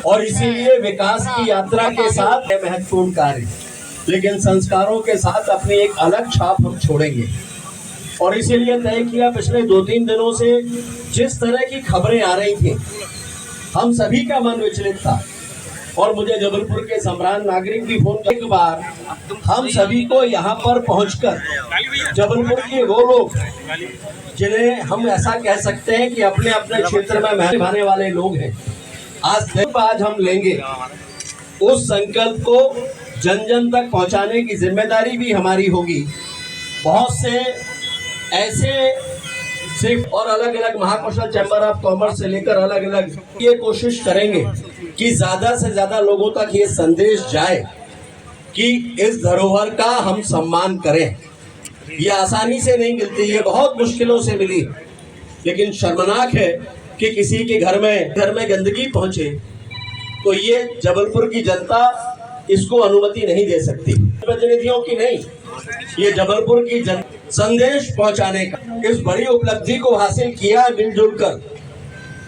और इसीलिए विकास की यात्रा के साथ महत्वपूर्ण कार्य, लेकिन संस्कारों के साथ अपनी एक अलग छाप हम छोड़ेंगे। और इसीलिए तय किया, पिछले 2-3 दिनों से जिस तरह की खबरें आ रही थी, हम सभी का मन विचलित था। और मुझे जबलपुर के सम्राट नागरिक भी फोन कर, एक बार हम सभी को यहाँ पर पहुंचकर जबलपुर के वो लोग जिन्हें हम ऐसा कह सकते हैं कि अपने अपने क्षेत्र में निभाने वाले लोग हैं, आज हम लेंगे उस संकल्प को जन जन तक पहुंचाने की जिम्मेदारी भी हमारी होगी। बहुत से ऐसे सिर्फ और अलग अलग महाकौशल चैम्बर ऑफ कॉमर्स से लेकर अलग अलग ये कोशिश करेंगे कि ज्यादा से ज्यादा लोगों तक ये संदेश जाए कि इस धरोहर का हम सम्मान करें। ये आसानी से नहीं मिलती, ये बहुत मुश्किलों से मिली, लेकिन शर्मनाक है कि किसी के घर में गंदगी पहुंचे तो ये जबलपुर की जनता इसको अनुमति नहीं दे सकती। प्रतिनिधियों की नहीं, ये जबलपुर की संदेश पहुंचाने का इस बड़ी उपलब्धि को हासिल किया मिलजुल कर,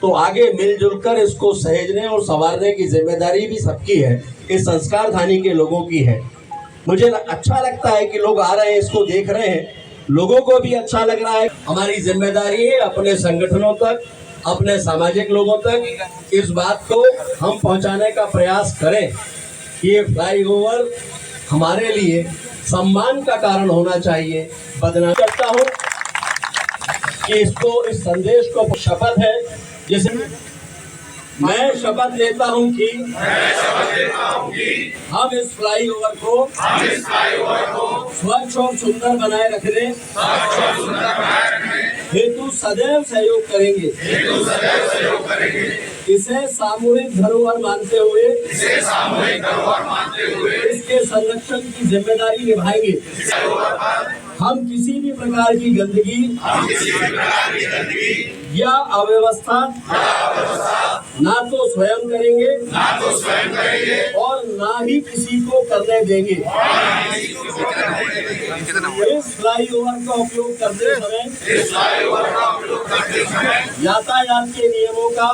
तो आगे मिलजुल कर इसको सहेजने और संवारने की जिम्मेदारी भी सबकी है, इस संस्कार धानी के लोगों की है। मुझे अच्छा लगता है कि लोग आ रहे हैं, इसको देख रहे हैं, लोगों को भी अच्छा लग रहा है। हमारी जिम्मेदारी है अपने संगठनों तक, अपने सामाजिक लोगों तक इस बात को हम पहुंचाने का प्रयास करें कि ये फ्लाईओवर हमारे लिए सम्मान का कारण होना चाहिए। बदनाम करता हूँ कि इसको, इस संदेश को शपथ है, जैसे मैं शपथ लेता हूँ कि हम इस फ्लाईओवर को स्वच्छ और सुंदर बनाए रखने हेतु सदैव सहयोग करेंगे। इसे सामूहिक धरोहर मानते हुए इसके संरक्षण की जिम्मेदारी निभाएंगे। हम किसी भी प्रकार की गंदगी या अव्यवस्था ना तो स्वयं करेंगे और ना ही किसी को करने देंगे। इस फ्लाईओवर का उपयोग करते समय यातायात के नियमों का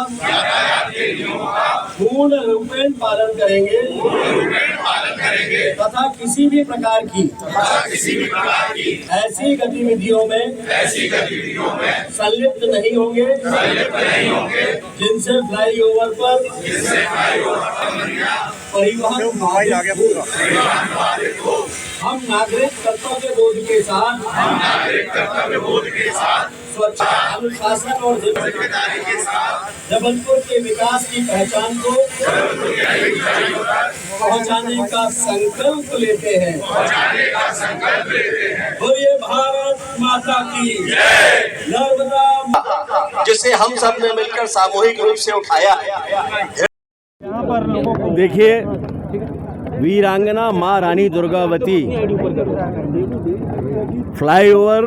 पूर्ण रूपेण पालन करेंगे तथा किसी भी प्रकार की ऐसी गतिविधियों में संलिप्त नहीं होंगे जिनसे फ्लाईओवर पर परिवहन हम नागरिक कर्तव्य बोध के साथ स्वच्छ अनुशासन और जिम्मेदारी के साथ जबलपुर के विकास की पहचान को पहुंचाने का संकल्प लेते हैं। बोलिए भारत माता की नर्मदा, जिसे हम सब ने मिलकर सामूहिक रूप से उठाया है। देखिए, वीरांगना माँ रानी दुर्गावती फ्लाईओवर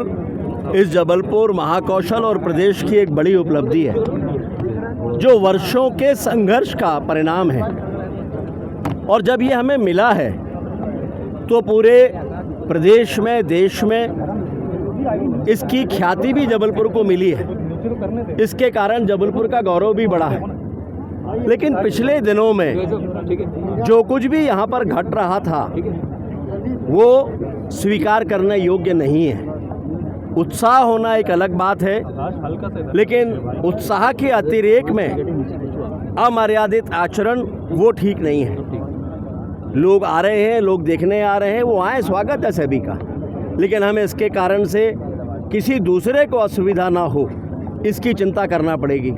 इस जबलपुर, महाकौशल और प्रदेश की एक बड़ी उपलब्धि है, जो वर्षों के संघर्ष का परिणाम है। और जब ये हमें मिला है तो पूरे प्रदेश में, देश में इसकी ख्याति भी जबलपुर को मिली है। इसके कारण जबलपुर का गौरव भी बढ़ा है। लेकिन पिछले दिनों में जो कुछ भी यहाँ पर घट रहा था वो स्वीकार करने योग्य नहीं है। उत्साह होना एक अलग बात है, लेकिन उत्साह के अतिरेक में अमर्यादित आचरण वो ठीक नहीं है। लोग आ रहे हैं, लोग देखने आ रहे हैं, वो आए, स्वागत है सभी का, लेकिन हमें इसके कारण से किसी दूसरे को असुविधा ना हो, इसकी चिंता करना पड़ेगी।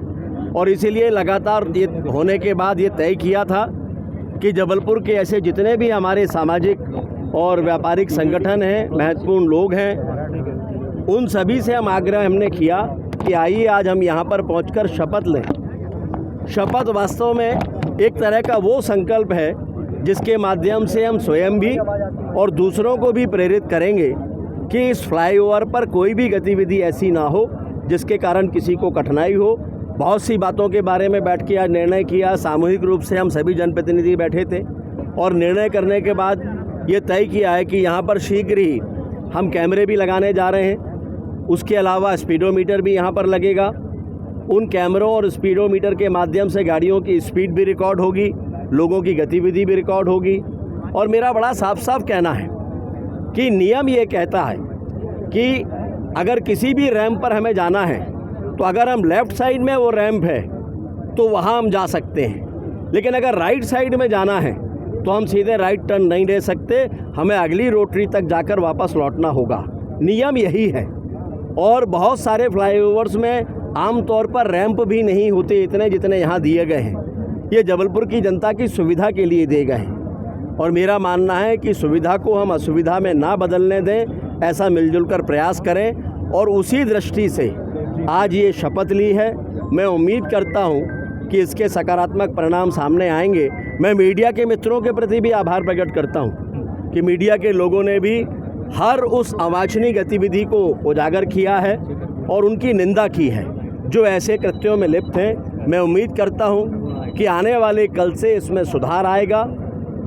और इसीलिए लगातार ये होने के बाद ये तय किया था कि जबलपुर के ऐसे जितने भी हमारे सामाजिक और व्यापारिक संगठन हैं, महत्वपूर्ण लोग हैं, उन सभी से हम आग्रह हमने किया कि आइए आज हम यहाँ पर पहुंचकर शपथ लें। शपथ वास्तव में एक तरह का वो संकल्प है जिसके माध्यम से हम स्वयं भी और दूसरों को भी प्रेरित करेंगे कि इस फ्लाईओवर पर कोई भी गतिविधि ऐसी ना हो जिसके कारण किसी को कठिनाई हो। बहुत सी बातों के बारे में बैठ के आज निर्णय किया। सामूहिक रूप से हम सभी जनप्रतिनिधि बैठे थे और निर्णय करने के बाद ये तय किया है कि यहाँ पर शीघ्र ही हम कैमरे भी लगाने जा रहे हैं। उसके अलावा स्पीडोमीटर भी यहाँ पर लगेगा उन कैमरों और स्पीडोमीटर के माध्यम से गाड़ियों की स्पीड भी रिकॉर्ड होगी, लोगों की गतिविधि भी रिकॉर्ड होगी। और मेरा बड़ा साफ साफ कहना है कि नियम ये कहता है कि अगर किसी भी रैंप पर हमें जाना है तो अगर हम लेफ़्ट साइड में वो रैंप है तो वहाँ हम जा सकते हैं, लेकिन अगर राइट साइड में जाना है तो हम सीधे राइट टर्न नहीं ले सकते, हमें अगली रोटरी तक जाकर वापस लौटना होगा। नियम यही है। और बहुत सारे फ्लाईओवर्स में आमतौर पर रैंप भी नहीं होते इतने जितने यहाँ दिए गए हैं। ये जबलपुर की जनता की सुविधा के लिए दिए गए हैं और मेरा मानना है कि सुविधा को हम असुविधा में ना बदलने दें, ऐसा मिलजुल कर प्रयास करें। और उसी दृष्टि से आज ये शपथ ली है। मैं उम्मीद करता हूँ कि इसके सकारात्मक परिणाम सामने आएंगे। मैं मीडिया के मित्रों के प्रति भी आभार प्रकट करता हूँ कि मीडिया के लोगों ने भी हर उस अवांछनीय गतिविधि को उजागर किया है और उनकी निंदा की है जो ऐसे कृत्यों में लिप्त हैं। मैं उम्मीद करता हूं कि आने वाले कल से इसमें सुधार आएगा।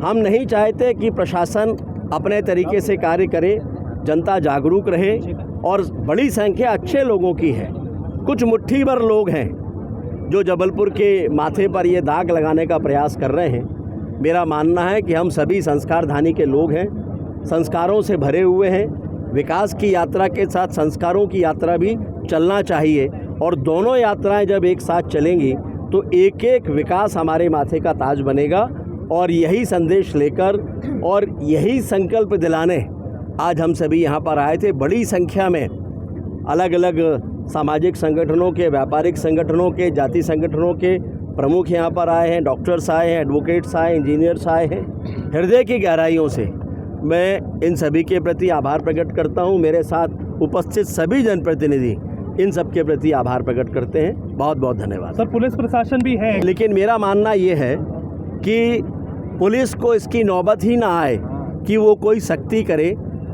हम नहीं चाहते कि प्रशासन अपने तरीके से कार्य करे, जनता जागरूक रहे और बड़ी संख्या अच्छे लोगों की है। कुछ मुट्ठी भर लोग हैं जो जबलपुर के माथे पर ये दाग लगाने का प्रयास कर रहे हैं। मेरा मानना है कि हम सभी संस्कारधानी के लोग हैं, संस्कारों से भरे हुए हैं। विकास की यात्रा के साथ संस्कारों की यात्रा भी चलना चाहिए और दोनों यात्राएं जब एक साथ चलेंगी तो एक एक विकास हमारे माथे का ताज बनेगा। और यही संदेश लेकर और यही संकल्प दिलाने आज हम सभी यहाँ पर आए थे। बड़ी संख्या में अलग अलग सामाजिक संगठनों के, व्यापारिक संगठनों के, जाति संगठनों के प्रमुख यहाँ पर आए हैं, डॉक्टर्स आए हैं, एडवोकेट्स आए, इंजीनियर्स आए हैं। हृदय की गहराइयों से मैं इन सभी के प्रति आभार प्रकट करता हूँ। मेरे साथ उपस्थित सभी जनप्रतिनिधि इन सब के प्रति आभार प्रकट करते हैं। बहुत बहुत धन्यवाद। सर, पुलिस प्रशासन भी है, लेकिन मेरा मानना ये है कि पुलिस को इसकी नौबत ही ना आए कि वो कोई सख्ती करे।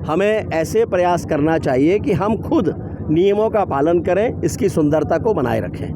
हमें ऐसे प्रयास करना चाहिए कि हम खुद नियमों का पालन करें, इसकी सुंदरता को बनाए रखें।